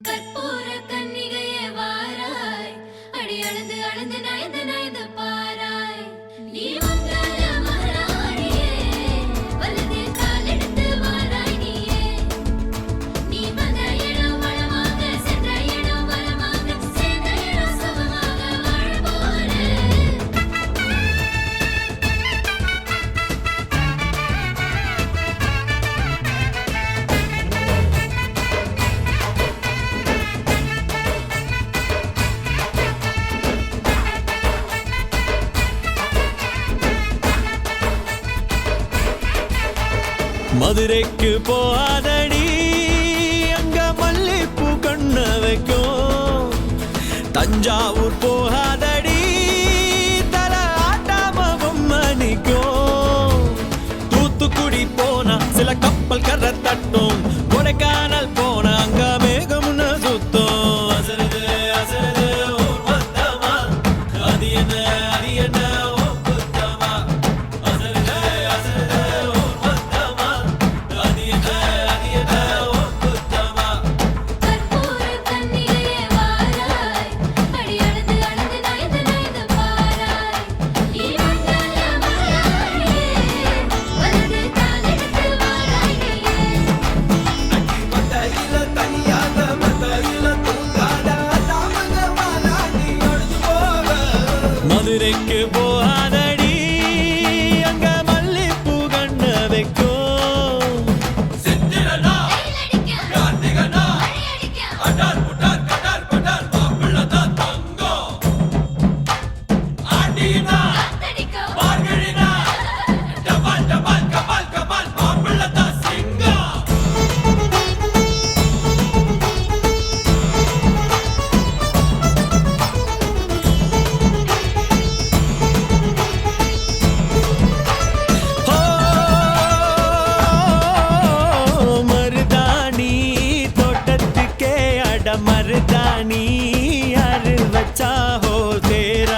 கற்பூர கன்னிகையே வாராய், அடி அளந்து அளந்து நயந்து நயந்து பாராய். நீ மங்கள மகாராணியே, வலதில் காலெடுத்து வாராய் நீயே. நீ வந்த இடம் வளமாக, சென்ற இடம் வளமாக, சேர்ந்த இடம் சுகமாக வாழ போறேன். மதுரைக்கு போகாதடி, அங்க மல்லிப்பூ கண்ண வைக்கும். தஞ்சாவூர் போகாதடி, தல ஆட்டாம பொம்மணிக்கும். தூத்துக்குடி போனா சில கப்பல் கரை தட்டும். கொடைக்கானல் போனா அங்க மேகம்னு சுத்தும். அசருது அசருது ஊர் மொத்தமா, அது என்ன அது என்ன ஓ குத்தமா. அசருது அசருது ஊர் மொத்தமா, அது என்ன அது என்ன ஓ குத்தமா. கற்பூர கன்னிகையே வாராய், அடி அளந்து அளந்து நயந்து நயந்து பாராய். நீ மங்கள மகாராணியே, வலதில் காலெடுத்து வாராய் நீயே. மத்தையில தனியாக மத்தையில தூங்காத தாமதமானா நீ அழுது போக. மதுரைக்கு போகாதடி, அங்க மல்லிப்பூ கண்ண வைக்கும். சித்திரனா வெயிலடிக்க, கார்த்திகனா மழையடிக்க, அடார் புடார் கடார் படார் மாப்பிள்ளதான் தங்கம். ஆண்டினா காத்தடிக்க, மார்கழினா டபால் டபால் கபால் கபால் மாப்பிள்ளதான் சிங்கம். ஓ மருதாணி தோட்டத்துக்கே அட மருதாணி யாரு வச்சா ஹோ தேர